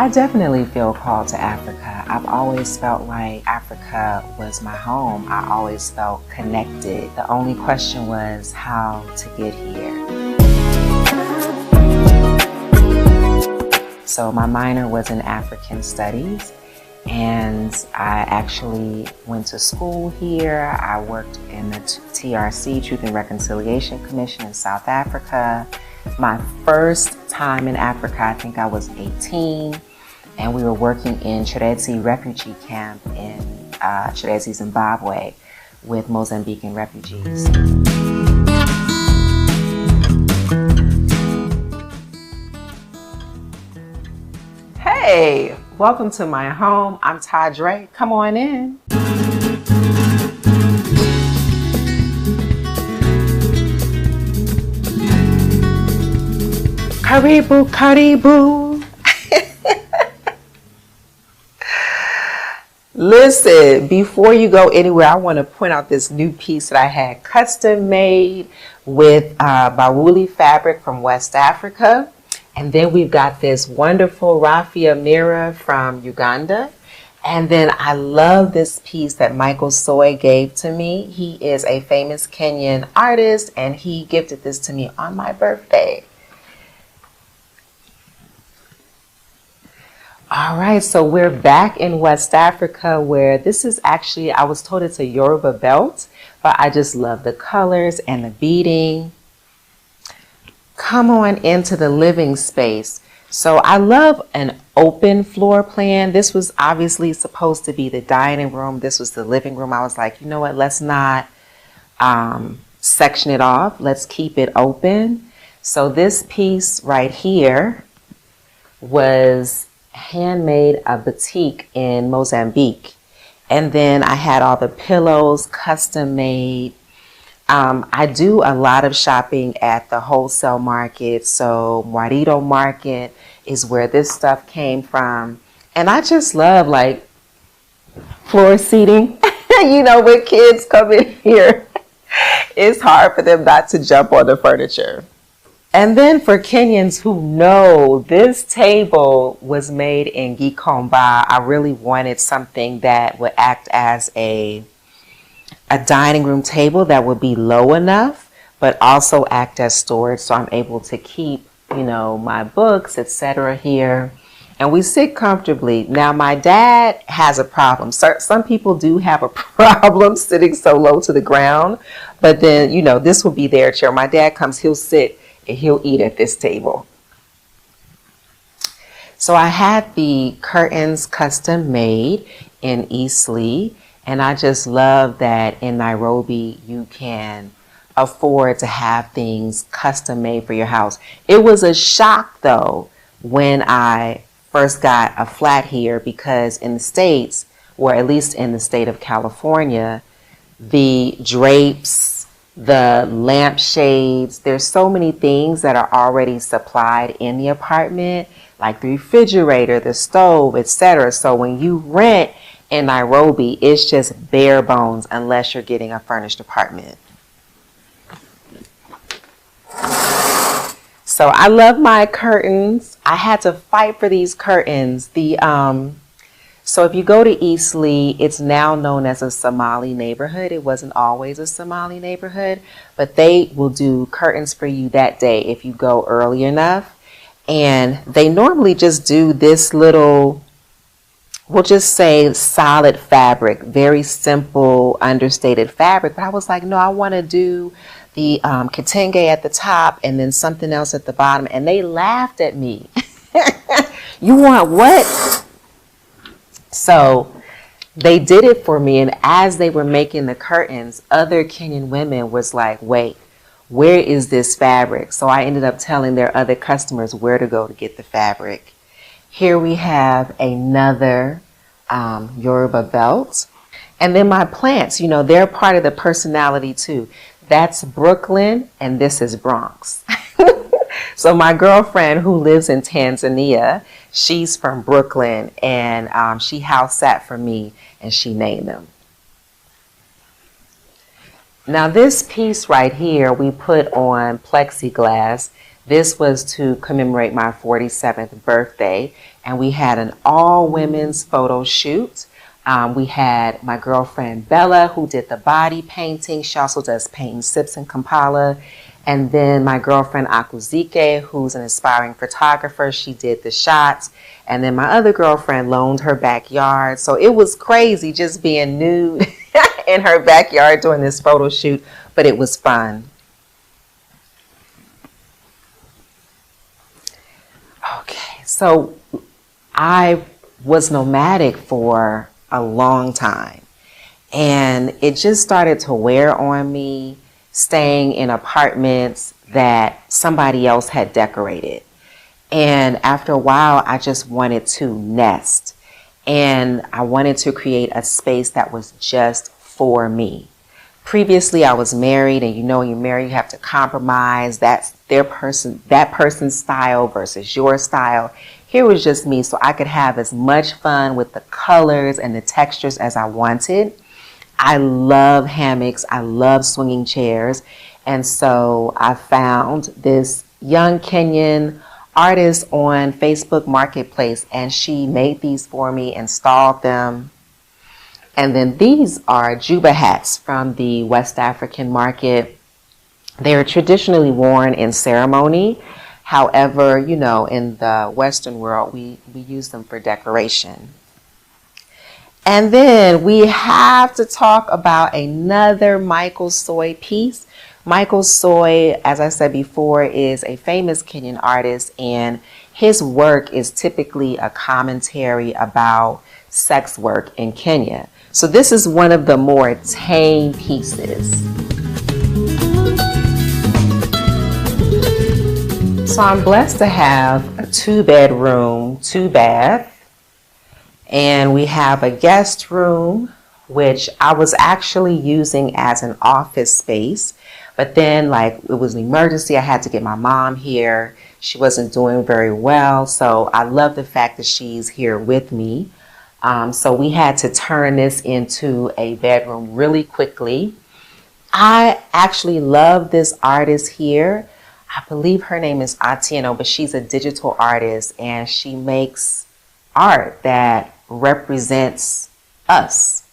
I definitely feel called to Africa. I've always felt like Africa was my home. I always felt connected. The only question was how to get here. So my minor was in African Studies, and I actually went to school here. I worked in the TRC, Truth and Reconciliation Commission in South Africa. My first time in Africa, I think I was 18, and we were working in Chirezi refugee camp in Chirezi, Zimbabwe, with Mozambican refugees. Hey, welcome to my home. I'm Tadre. Come on in. Karibu, karibu. Listen, before you go anywhere, I want to point out this new piece that I had custom made with Bawuli fabric from West Africa. And then we've got this wonderful raffia mirror from Uganda. And then I love this piece that Michael Soy gave to me. He is a famous Kenyan artist, and he gifted this to me on my birthday. All right, so we're back in West Africa, where this is actually, I was told it's a Yoruba belt, but I just love the colors and the beading. Come on into the living space. So I love an open floor plan. This was obviously supposed to be the dining room. This was the living room. I was like, you know what, let's not section it off. Let's keep it open. So this piece right here was handmade, a boutique in Mozambique. And then I had all the pillows custom made. I do a lot of shopping at the wholesale market. So Marido Market is where this stuff came from. And I just love like floor seating. You know, when kids come in here, it's hard for them not to jump on the furniture. And then for Kenyans who know, this table was made in Gikomba. I really wanted something that would act as a dining room table that would be low enough, but also act as storage. So I'm able to keep, you know, my books, etc. here. And we sit comfortably. Now, my dad has a problem. Some people do have a problem sitting so low to the ground. But then, you know, this will be their chair. My dad comes, he'll sit, and he'll eat at this table. So I had the curtains custom made in Eastleigh, and I just love that in Nairobi you can afford to have things custom made for your house. It was a shock though when I first got a flat here, because in the States, or at least in the state of California, the drapes, the lampshades, there's so many things that are already supplied in the apartment, like the refrigerator, the stove, etc. So when you rent in Nairobi, it's just bare bones unless you're getting a furnished apartment. So I love my curtains. I had to fight for these curtains. So if you go to Eastleigh, it's now known as a Somali neighborhood. It wasn't always a Somali neighborhood, but they will do curtains for you that day if you go early enough. And they normally just do this little, we'll just say solid fabric, very simple, understated fabric. But I was like, no, I want to do the kitenge at the top and then something else at the bottom. And they laughed at me. You want what? So they did it for me, and as they were making the curtains, other Kenyan women was like, wait, where is this fabric? So I ended up telling their other customers where to go to get the fabric. Here we have another Yoruba belt. And then my plants, you know, they're part of the personality too. That's Brooklyn, and this is Bronx. So my girlfriend who lives in Tanzania, she's from Brooklyn, and she house sat for me, and she named them. Now this piece right here, we put on plexiglass. This was to commemorate my 47th birthday. and we had an all women's photo shoot. We had my girlfriend Bella, who did the body painting. She also does paint sips in Kampala. And then my girlfriend Akuzike, who's an aspiring photographer, she did the shots. And then my other girlfriend loaned her backyard. So it was crazy just being nude in her backyard doing this photo shoot, but it was fun. Okay, so I was nomadic for a long time, and it just started to wear on me, staying in apartments that somebody else had decorated. And after a while, I just wanted to nest, and I wanted to create a space that was just for me. Previously, I was married, and when you're married, you have to compromise. That's that person's style versus your style. Here was just me, so I could have as much fun with the colors and the textures as I wanted. I love hammocks. I love swinging chairs. And so I found this young Kenyan artist on Facebook Marketplace, and she made these for me, installed them. And then these are Juba hats from the West African market. They're traditionally worn in ceremony. However, in the Western world, we use them for decoration. And then we have to talk about another Michael Soy piece. Michael Soy, as I said before, is a famous Kenyan artist, and his work is typically a commentary about sex work in Kenya. So this is one of the more tame pieces. So I'm blessed to have a 2-bedroom, 2-bath, and we have a guest room, which I was actually using as an office space. But then, it was an emergency. I had to get my mom here. She wasn't doing very well, so I love the fact that she's here with me. So we had to turn this into a bedroom really quickly. I actually love this artist here. I believe her name is Atieno, but she's a digital artist, and she makes art that represents us.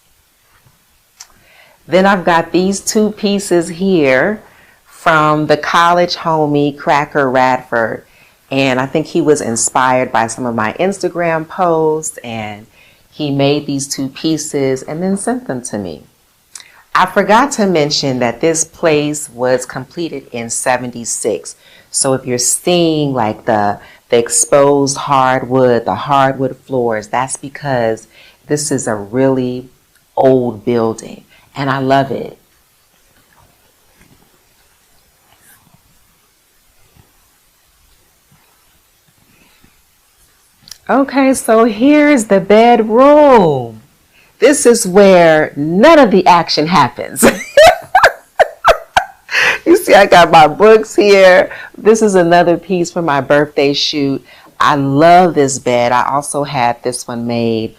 Then I've got these 2 pieces here from the college homie Cracker Radford, and I think he was inspired by some of my Instagram posts, and he made these 2 pieces and then sent them to me. I forgot to mention that this place was completed in '76. So if you're seeing the exposed hardwood, the hardwood floors, that's because this is a really old building, and I love it. Okay, so here's the bedroom. This is where none of the action happens. You see, I got my books here. This is another piece for my birthday shoot. I love this bed. I also had this one made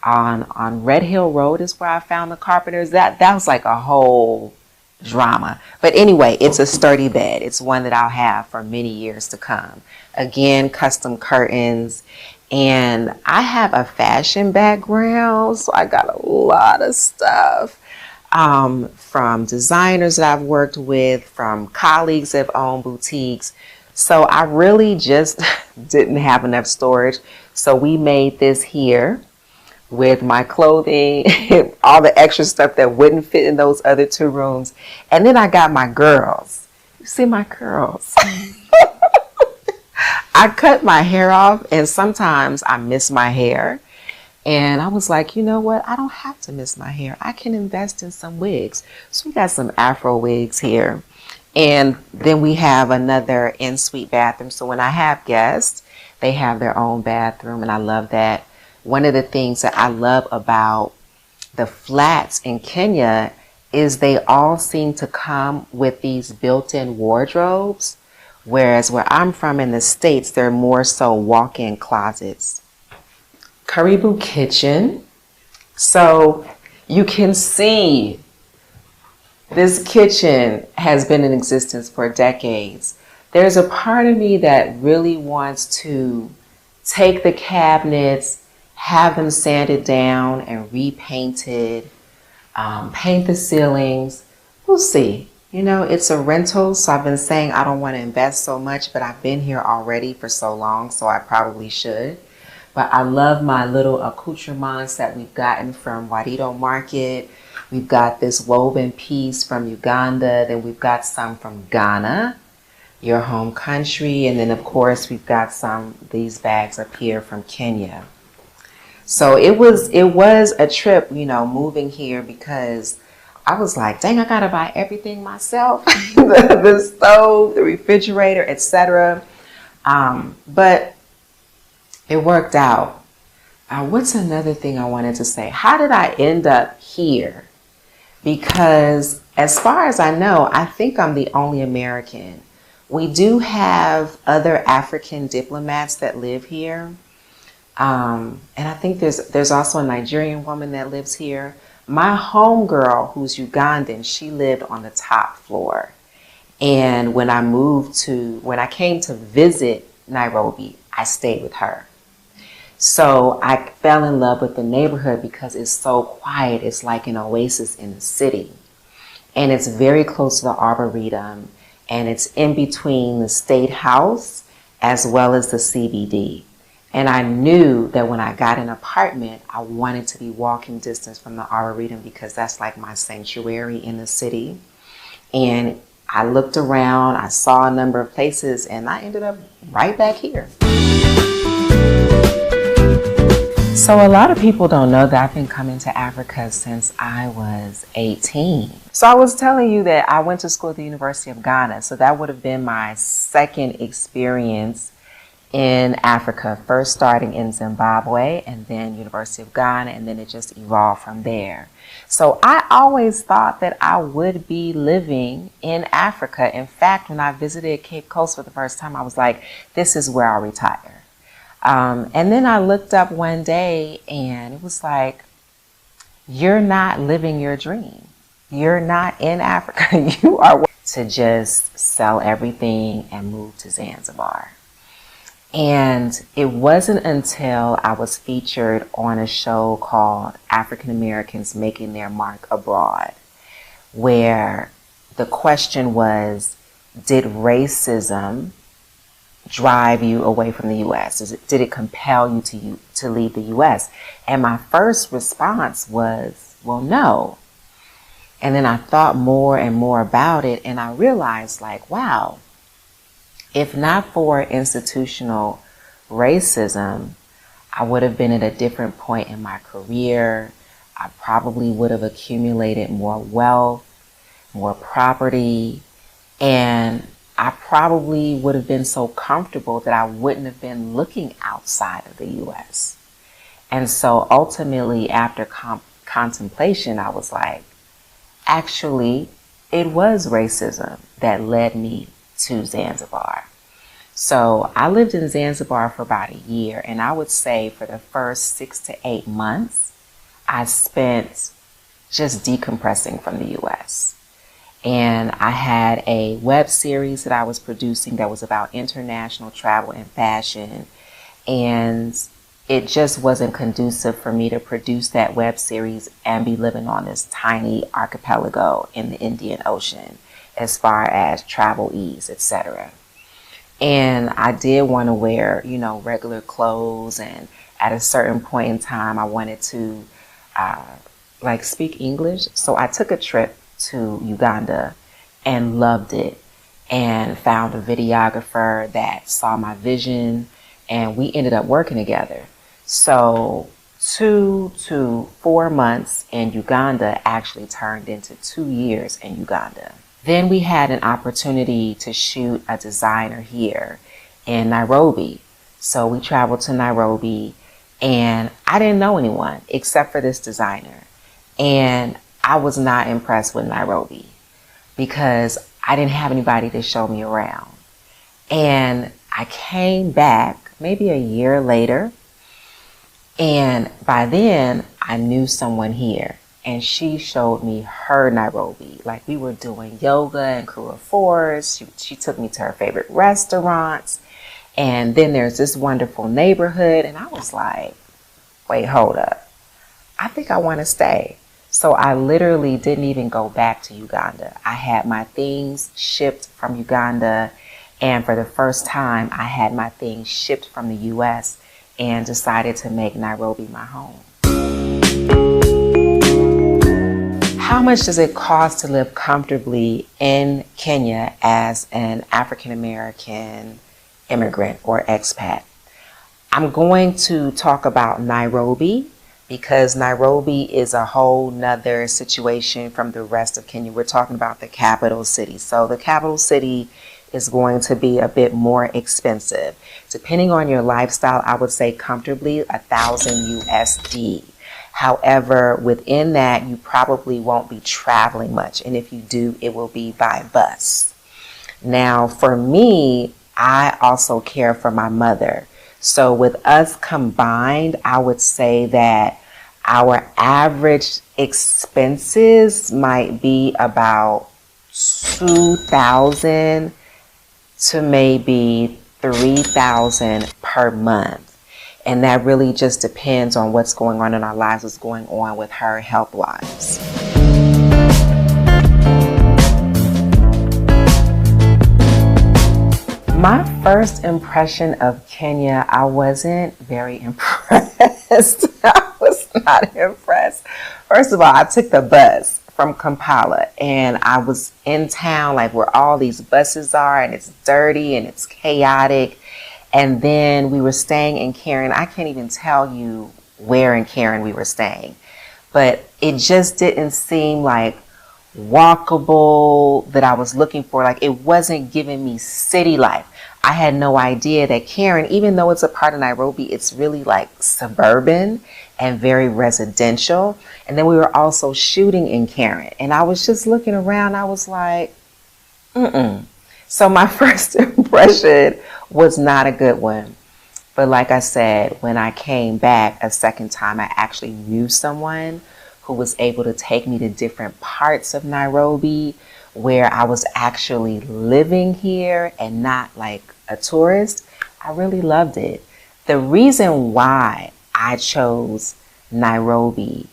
on Red Hill Road is where I found the carpenters. That was like a whole drama. But anyway, it's a sturdy bed. It's one that I'll have for many years to come. Again, custom curtains. And I have a fashion background, so I got a lot of stuff from designers that I've worked with, from colleagues that have owned boutiques. So I really just didn't have enough storage. So we made this here with my clothing, all the extra stuff that wouldn't fit in those other 2 rooms. And then I got my girls. You see my curls? I cut my hair off, and sometimes I miss my hair. And I was like, you know what? I don't have to miss my hair. I can invest in some wigs. So we got some Afro wigs here. And then we have another en-suite bathroom. So when I have guests, they have their own bathroom, and I love that. One of the things that I love about the flats in Kenya is they all seem to come with these built-in wardrobes. Whereas where I'm from in the States, they're more so walk-in closets. Karibu kitchen. So you can see this kitchen has been in existence for decades. There's a part of me that really wants to take the cabinets, have them sanded down and repainted, paint the ceilings. We'll see. You know, it's a rental, so I've been saying I don't want to invest so much, but I've been here already for so long, so I probably should. But I love my little accoutrements that we've gotten from Wadito Market. We've got this woven piece from Uganda. Then we've got some from Ghana, your home country. And then, of course, we've got these bags up here from Kenya. So it was a trip, you know, moving here, because I was like, dang, I gotta buy everything myself. The stove, the refrigerator, etc. But it worked out. What's another thing I wanted to say? How did I end up here? Because as far as I know, I think I'm the only American. We do have other African diplomats that live here. And I think there's also a Nigerian woman that lives here. My homegirl, who's Ugandan, she lived on the top floor. And when I came to visit Nairobi, I stayed with her. So I fell in love with the neighborhood because it's so quiet. It's like an oasis in the city. And it's very close to the Arboretum. And it's in between the State House as well as the CBD. And I knew that when I got an apartment, I wanted to be walking distance from the Arboretum because that's like my sanctuary in the city. And I looked around, I saw a number of places, and I ended up right back here. So a lot of people don't know that I've been coming to Africa since I was 18. So I was telling you that I went to school at the University of Ghana. So that would have been my second experience in Africa, first starting in Zimbabwe and then University of Ghana, and then it just evolved from there. So I always thought that I would be living in Africa. In fact, when I visited Cape Coast for the first time, I was like, this is where I'll retire. And then I looked up one day and it was like, you're not living your dream. You're not in Africa. You are to just sell everything and move to Zanzibar. And it wasn't until I was featured on a show called African Americans Making Their Mark Abroad, where the question was, did racism drive you away from the U.S.? Did it compel you to leave the U.S.? And my first response was, well, no. And then I thought more and more about it, and I realized, like, wow, if not for institutional racism, I would have been at a different point in my career. I probably would have accumulated more wealth, more property, and I probably would have been so comfortable that I wouldn't have been looking outside of the U.S. And so ultimately, after contemplation, I was like, actually, it was racism that led me to Zanzibar. So I lived in Zanzibar for about a year, and I would say for the first 6 to 8 months, I spent just decompressing from the U.S. And I had a web series that I was producing that was about international travel and fashion. And it just wasn't conducive for me to produce that web series and be living on this tiny archipelago in the Indian Ocean as far as travel ease, etc. And I did want to wear, you know, regular clothes. And at a certain point in time, I wanted to speak English. So I took a trip to Uganda and loved it, and found a videographer that saw my vision, and we ended up working together. So 2 to 4 months in Uganda actually turned into 2 years in Uganda. Then we had an opportunity to shoot a designer here in Nairobi. So we traveled to Nairobi, and I didn't know anyone except for this designer. And I was not impressed with Nairobi because I didn't have anybody to show me around. And I came back maybe a year later, and by then I knew someone here, and she showed me her Nairobi. Like, we were doing yoga and crew of fours. She took me to her favorite restaurants, And then there's this wonderful neighborhood. And I was like, wait, hold up. I think I want to stay. So I literally didn't even go back to Uganda. I had my things shipped from Uganda. And for the first time, I had my things shipped from the US and decided to make Nairobi my home. How much does it cost to live comfortably in Kenya as an African American immigrant or expat? I'm going to talk about Nairobi because Nairobi is a whole nother situation from the rest of Kenya. We're talking about the capital city. So the capital city is going to be a bit more expensive. Depending on your lifestyle, I would say comfortably 1,000 USD. However, within that, you probably won't be traveling much. And if you do, it will be by bus. Now, for me, I also care for my mother. So with us combined, I would say that our average expenses might be about 2,000 to maybe 3,000 per month. And that really just depends on what's going on in our lives, what's going on with her health-wise. My first impression of Kenya, I wasn't very impressed. I was not impressed. First of all, I took the bus from Kampala and I was in town like where all these buses are, and it's dirty and it's chaotic. And then we were staying in Karen. I can't even tell you where in Karen we were staying, but it just didn't seem like walkable that I was looking for. Like it wasn't giving me city life. I had no idea that Karen, even though it's a part of Nairobi, it's really like suburban and very residential. And then we were also shooting in Karen. And I was just looking around. I was like, So my first impression was not a good one. But like I said, when I came back a second time, I actually knew someone who was able to take me to different parts of Nairobi where I was actually living here and not like a tourist. I really loved it. The reason why I chose Nairobi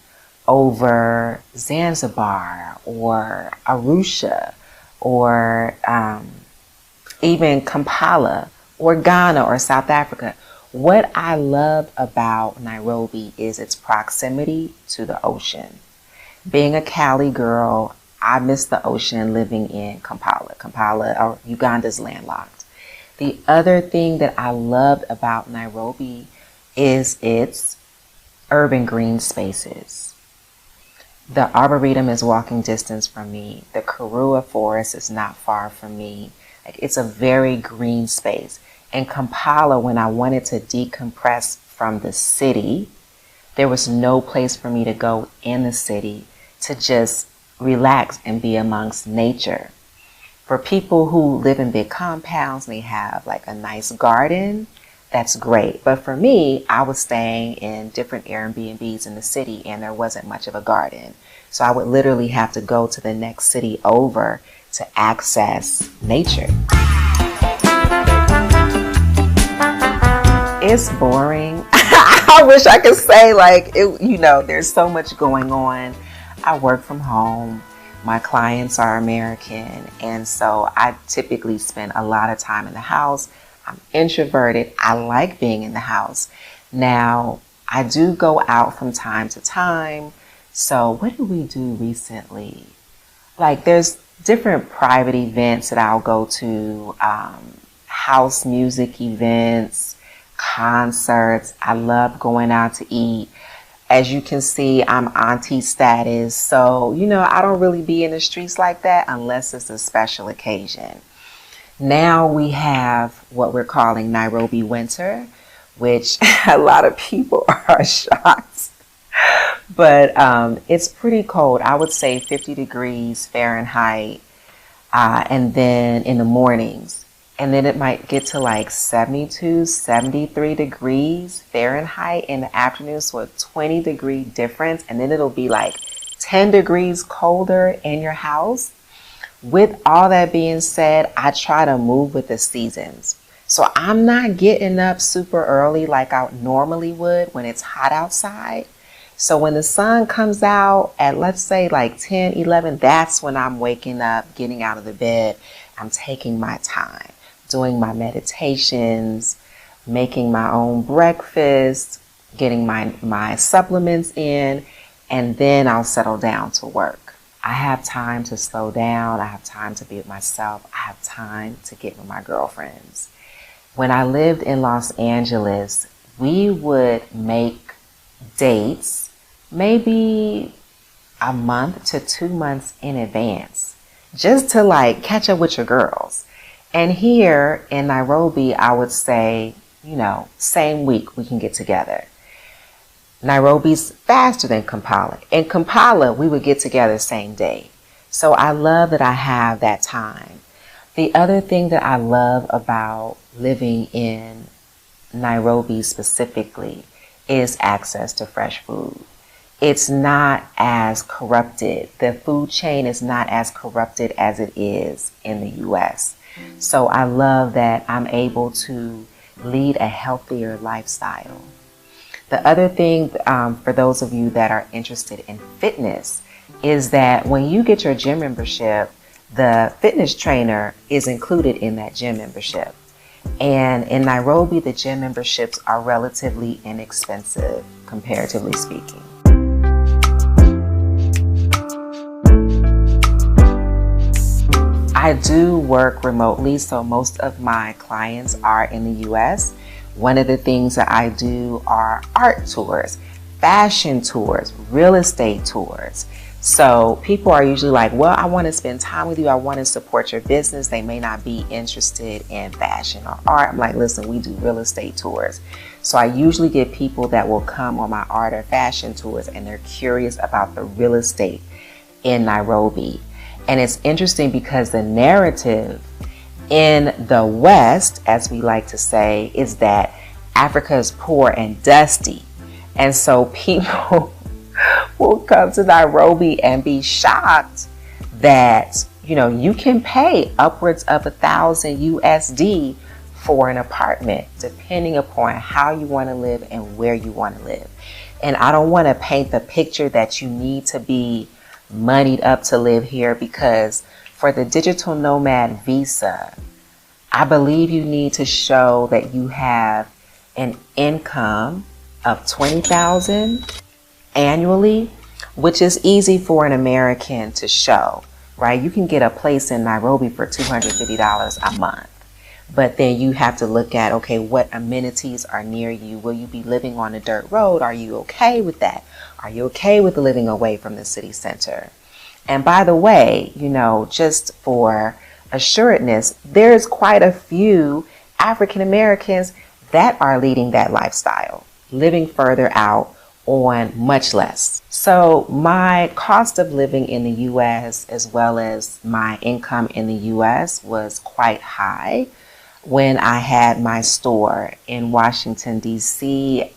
over Zanzibar or Arusha or even Kampala or Ghana or South Africa, what I love about Nairobi is its proximity to the ocean. Being a Cali girl, I miss the ocean living in Kampala. Kampala, or Uganda's landlocked. The other thing that I loved about Nairobi is its urban green spaces. The Arboretum is walking distance from me. The Karua Forest is not far from me. Like, it's a very green space. In Kampala, when I wanted to decompress from the city, there was no place for me to go in the city to just relax and be amongst nature. For people who live in big compounds, they have like a nice garden, that's great. But for me, I was staying in different Airbnbs in the city and there wasn't much of a garden. So I would literally have to go to the next city over to access nature. It's boring. I wish I could say like, there's so much going on. I work from home. My clients are American. And so I typically spend a lot of time in the house. I'm introverted. I like being in the house. Now, I do go out from time to time. So what did we do recently? Like there's different private events that I'll go to, house music events, concerts. I love going out to eat. As you can see, I'm auntie status. So, I don't really be in the streets like that unless it's a special occasion. Now we have what we're calling Nairobi winter, which a lot of people are shocked. But it's pretty cold. I would say 50 degrees Fahrenheit. And then in the mornings. And then it might get to like 72, 73 degrees Fahrenheit in the afternoon. So a 20-degree difference. And then it'll be like 10 degrees colder in your house. With all that being said, I try to move with the seasons. So I'm not getting up super early like I normally would when it's hot outside. So when the sun comes out at, let's say, like 10, 11, that's when I'm waking up, getting out of the bed. I'm taking my time, doing my meditations, making my own breakfast, getting my supplements in, and then I'll settle down to work. I have time to slow down. I have time to be with myself. I have time to get with my girlfriends. When I lived in Los Angeles, we would make dates maybe a month to 2 months in advance just to like catch up with your girls. And here in Nairobi, I would say, same week we can get together. Nairobi's faster than Kampala. In Kampala, we would get together same day. So I love that I have that time. The other thing that I love about living in Nairobi specifically is access to fresh food. It's not as corrupted. The food chain is not as corrupted as it is in the US. So I love that I'm able to lead a healthier lifestyle. The other thing, for those of you that are interested in fitness, is that when you get your gym membership, the fitness trainer is included in that gym membership. And in Nairobi, the gym memberships are relatively inexpensive, comparatively speaking. I do work remotely, so most of my clients are in the US. One of the things that I do are art tours, fashion tours, real estate tours. So people are usually like, well, I want to spend time with you. I want to support your business. They may not be interested in fashion or art. I'm like, listen, we do real estate tours. So I usually get people that will come on my art or fashion tours and they're curious about the real estate in Nairobi. And it's interesting because the narrative in the West, as we like to say, is that Africa is poor and dusty. And so people will come to Nairobi and be shocked that, you can pay upwards of 1,000 USD for an apartment, depending upon how you want to live and where you want to live. And I don't want to paint the picture that you need to be moneyed up to live here, because for the digital nomad visa, I believe you need to show that you have an income of $20,000 annually, which is easy for an American to show, right? You can get a place in Nairobi for $250 a month. But then you have to look at, okay, what amenities are near you? Will you be living on a dirt road? Are you okay with that? Are you okay with living away from the city center? And by the way, just for assuredness, there's quite a few African Americans that are leading that lifestyle, living further out on much less. So my cost of living in the US as well as my income in the US was quite high. When I had my store in Washington, D.C.,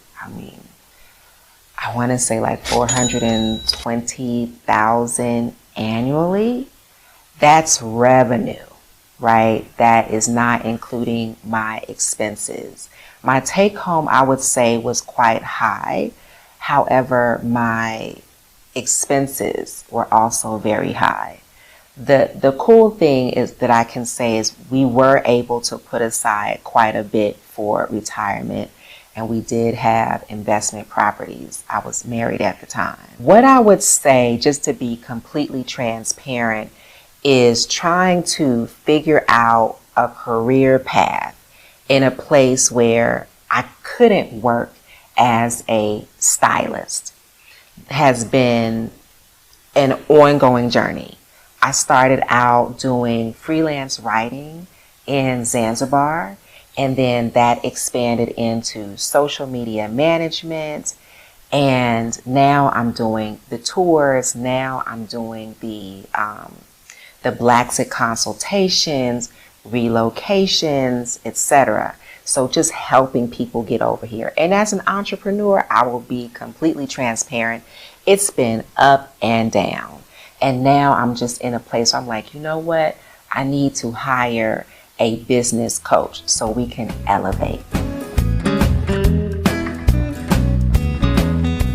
I want to say like $420,000 annually. That's revenue, right? That is not including my expenses. My take home, I would say, was quite high. However, my expenses were also very high. The cool thing is that I can say is we were able to put aside quite a bit for retirement, and we did have investment properties. I was married at the time. What I would say, just to be completely transparent, is trying to figure out a career path in a place where I couldn't work as a stylist has been an ongoing journey. I started out doing freelance writing in Zanzibar, and then that expanded into social media management. And now I'm doing the tours. Now I'm doing the Blacksit consultations, relocations, etc. So just helping people get over here. And as an entrepreneur, I will be completely transparent. It's been up and down. And now I'm just in a place where I'm like, you know what? I need to hire a business coach so we can elevate.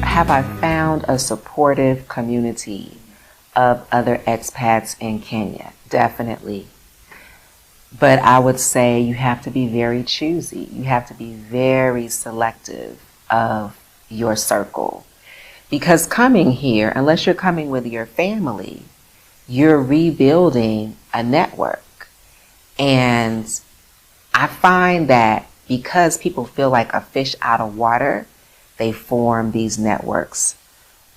Have I found a supportive community of other expats in Kenya? Definitely. But I would say you have to be very choosy. You have to be very selective of your circle. Because coming here, unless you're coming with your family, you're rebuilding a network. And I find that because people feel like a fish out of water, they form these networks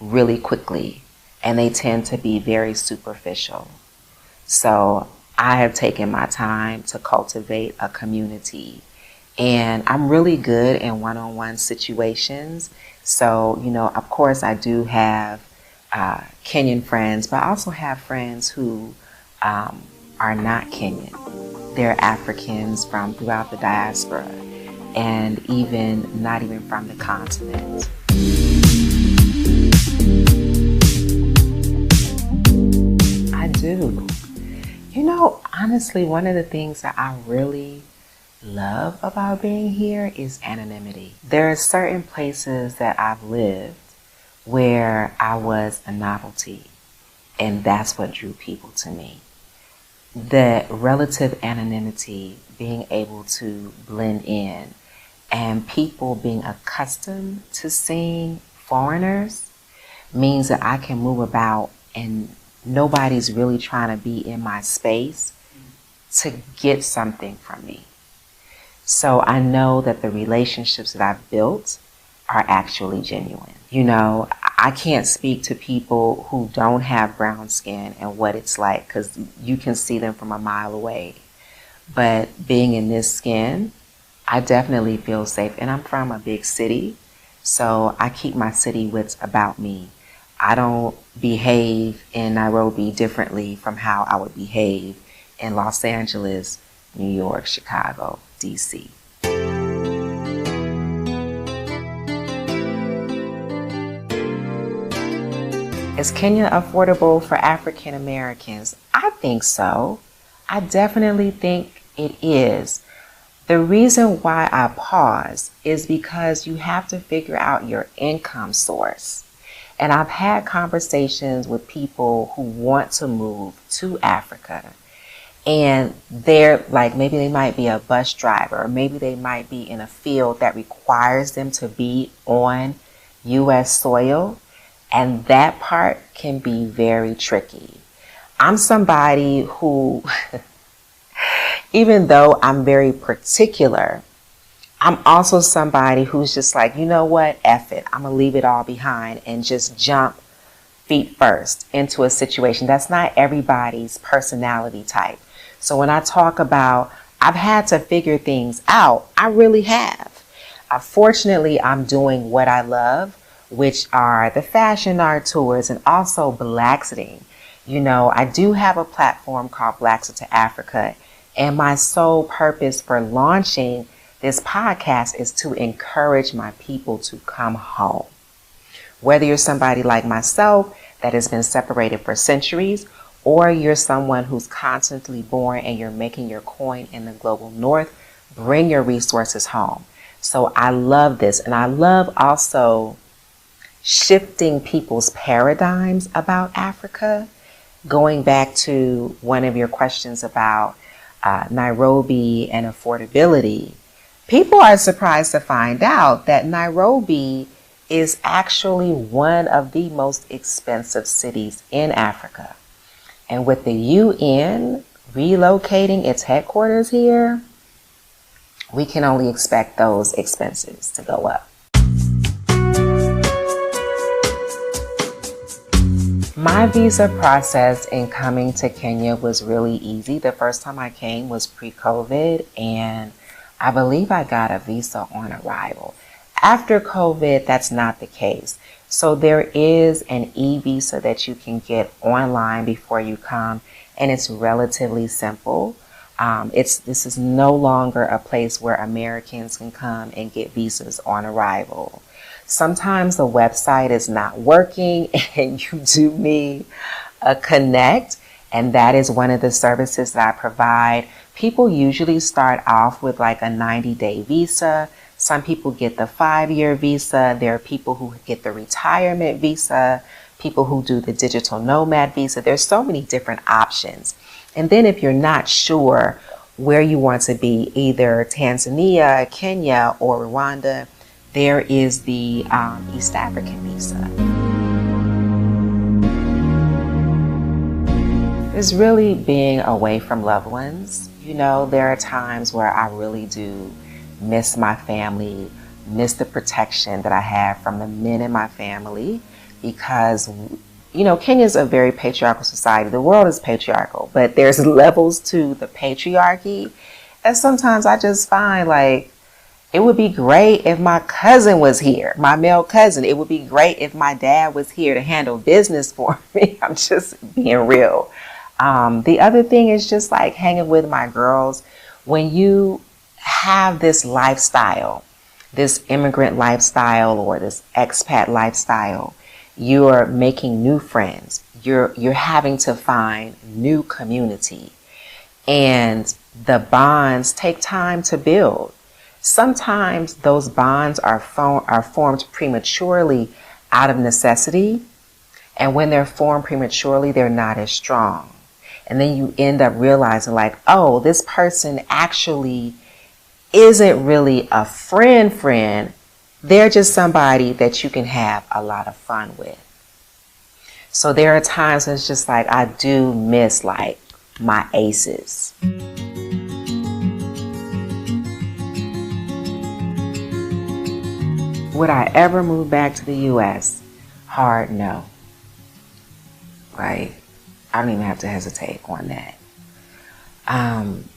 really quickly, and they tend to be very superficial. So I have taken my time to cultivate a community, and I'm really good in one-on-one situations. So, of course I do have Kenyan friends, but I also have friends who are not Kenyan. They're Africans from throughout the diaspora, and even not even from the continent. I do. Honestly, one of the things that I really love about being here is anonymity. There are certain places that I've lived where I was a novelty, and that's what drew people to me. The relative anonymity, being able to blend in, and people being accustomed to seeing foreigners means that I can move about and nobody's really trying to be in my space to get something from me. So I know that the relationships that I've built are actually genuine. I can't speak to people who don't have brown skin and what it's like, because you can see them from a mile away. But being in this skin, I definitely feel safe. And I'm from a big city, so I keep my city wits about me. I don't behave in Nairobi differently from how I would behave in Los Angeles, New York, Chicago, DC. Is Kenya affordable for African Americans? I think so. I definitely think it is. The reason why I pause is because you have to figure out your income source. And I've had conversations with people who want to move to Africa, and they're like, maybe they might be a bus driver, or maybe they might be in a field that requires them to be on U.S. soil. And that part can be very tricky. I'm somebody who, even though I'm very particular, I'm also somebody who's just like, you know what, F it. I'm going to leave it all behind and just jump feet first into a situation. That's not everybody's personality type. So when I talk about I've had to figure things out, I really have. Fortunately, I'm doing what I love, which are the fashion art tours and also Blaxiting. I do have a platform called Blaxit to Africa, and my sole purpose for launching this podcast is to encourage my people to come home. Whether you're somebody like myself that has been separated for centuries, or you're someone who's constantly born and you're making your coin in the global north, bring your resources home. So I love this, and I love also shifting people's paradigms about Africa. Going back to one of your questions about Nairobi and affordability, people are surprised to find out that Nairobi is actually one of the most expensive cities in Africa. And with the UN relocating its headquarters here, we can only expect those expenses to go up. My visa process in coming to Kenya was really easy. The first time I came was pre-COVID, and I believe I got a visa on arrival. After COVID, that's not the case. So there is an e-visa that you can get online before you come, and it's relatively simple. This is no longer a place where Americans can come and get visas on arrival. Sometimes the website is not working and you do need a connect, and that is one of the services that I provide People usually start off with like a 90-day visa. Some people get the 5-year visa. There are people who get the retirement visa, people who do the digital nomad visa. There's so many different options. And then if you're not sure where you want to be, either Tanzania, Kenya, or Rwanda, there is the East African visa. It's really being away from loved ones. You know, there are times where I really do miss my family, miss the protection that I have from the men in my family, because, you know, Kenya is a very patriarchal society. The world is patriarchal, but there's levels to the patriarchy. And sometimes I just find like, it would be great if my cousin was here, my male cousin. It would be great if my dad was here to handle business for me. I'm just being real. The other thing is just like hanging with my girls. When you have this lifestyle, this immigrant lifestyle or this expat lifestyle, you're making new friends. You're having to find new community, and the bonds take time to build. Sometimes those bonds are formed prematurely out of necessity, and when they're formed prematurely, they're not as strong. And then you end up realizing like, oh, this person actually isn't really a friend. They're just somebody that you can have a lot of fun with. So there are times it's just like, I do miss like my aces. Would I ever move back to the US? Hard no. Right? I don't even have to hesitate on that.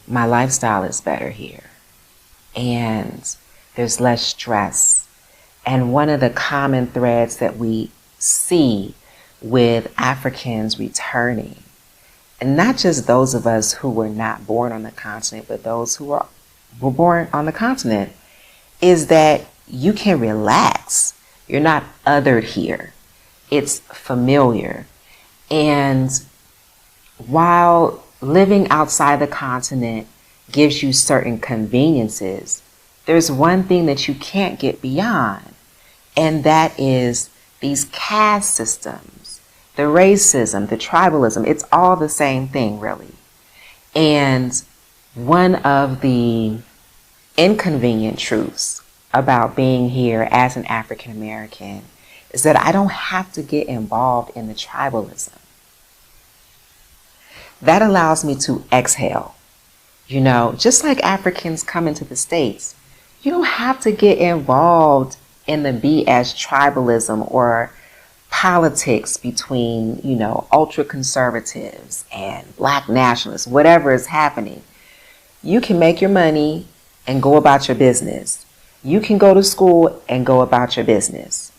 My lifestyle is better here, and there's less stress. And one of the common threads that we see with Africans returning, and not just those of us who were not born on the continent, but those who were born on the continent, is that you can relax. You're not othered here. It's familiar. And while living outside the continent gives you certain conveniences, there's one thing that you can't get beyond, and that is these caste systems, the racism, the tribalism. It's all the same thing, really. And one of the inconvenient truths about being here as an African American is that I don't have to get involved in the tribalism. That allows me to exhale. You know, just like Africans come into the States, you don't have to get involved in the BS tribalism or politics between, you know, ultra conservatives and black nationalists, whatever is happening. You can make your money and go about your business. You can go to school and go about your business.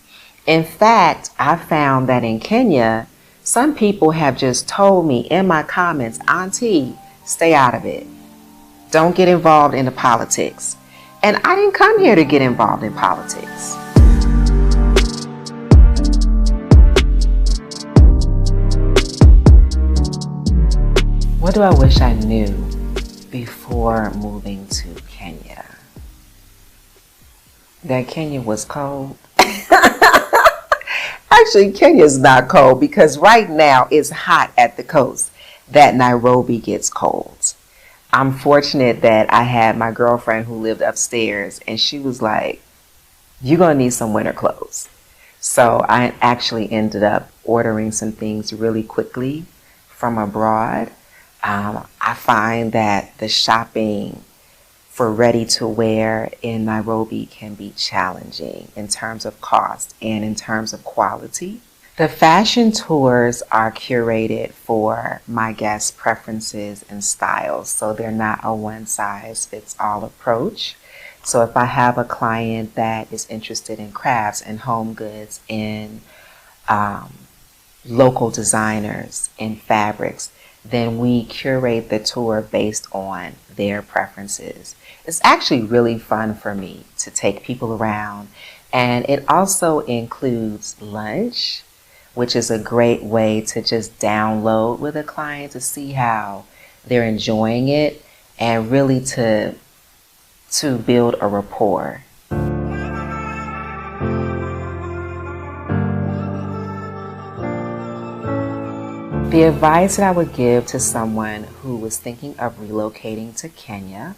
In fact, I found that in Kenya, some people have just told me in my comments, Auntie, stay out of it. Don't get involved in the politics. And I didn't come here to get involved in politics. What do I wish I knew before moving to Kenya? That Kenya was cold. Actually, Kenya is not cold because right now it's hot at the coast that Nairobi gets cold. I'm fortunate that I had my girlfriend who lived upstairs, and she was like, you're going to need some winter clothes. So I actually ended up ordering some things really quickly from abroad. I find that the shopping for ready to wear in Nairobi can be challenging in terms of cost and in terms of quality. The fashion tours are curated for my guests' preferences and styles, so they're not a one-size-fits-all approach. So if I have a client that is interested in crafts and home goods and local designers and fabrics, then we curate the tour based on their preferences. It's actually really fun for me to take people around, and it also includes lunch, which is a great way to just download with a client to see how they're enjoying it. and really to build a rapport. The advice that I would give to someone who was thinking of relocating to Kenya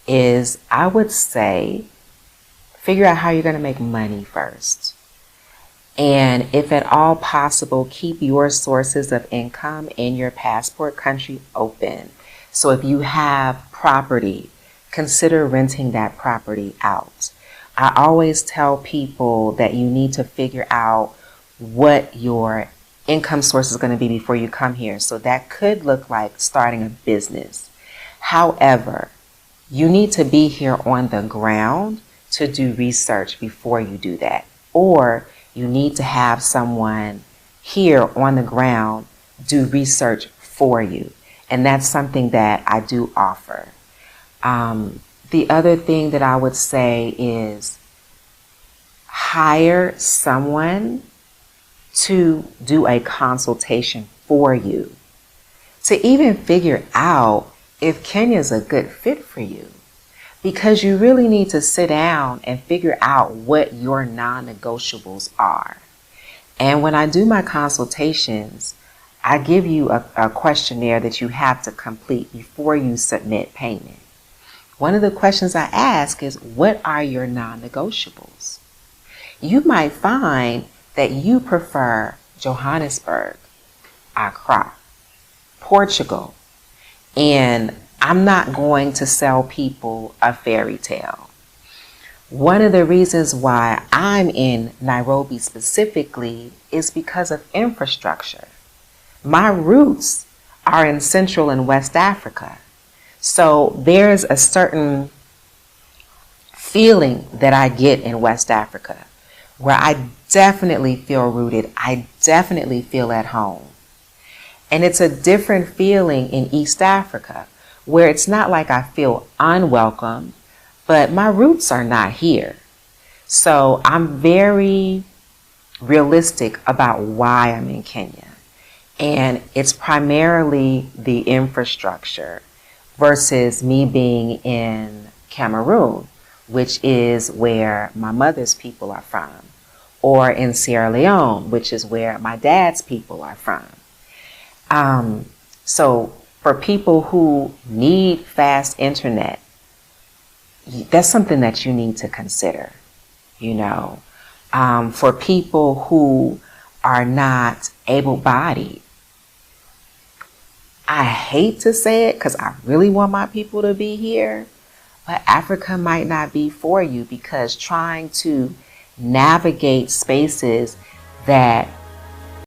is, I would say, figure out how you're going to make money first. And if at all possible, keep your sources of income in your passport country open. So if you have property, consider renting that property out. I always tell people that you need to figure out what your income source is going to be before you come here. So that could look like starting a business. However, you need to be here on the ground to do research before you do that. Or you need to have someone here on the ground do research for you. And that's something that I do offer. The other thing that I would say is hire someone to do a consultation for you to even figure out if Kenya is a good fit for you, because you really need to sit down and figure out what your non-negotiables are. And when I do my consultations, I give you a questionnaire that you have to complete before you submit payment. One of the questions I ask is, what are your non-negotiables? You might find that you prefer Johannesburg, Accra, Portugal, and I'm not going to sell people a fairy tale. One of the reasons why I'm in Nairobi specifically is because of infrastructure. My roots are in Central and West Africa. So there's a certain feeling that I get in West Africa where I definitely feel rooted. I definitely feel at home. And it's a different feeling in East Africa where it's not like I feel unwelcome, but my roots are not here. So I'm very realistic about why I'm in Kenya. And it's primarily the infrastructure versus me being in Cameroon, which is where my mother's people are from, or in Sierra Leone, which is where my dad's people are from. So for people who need fast internet, that's something that you need to consider, you know. For people who are not able-bodied, I hate to say it because I really want my people to be here, but Africa might not be for you, because trying to navigate spaces that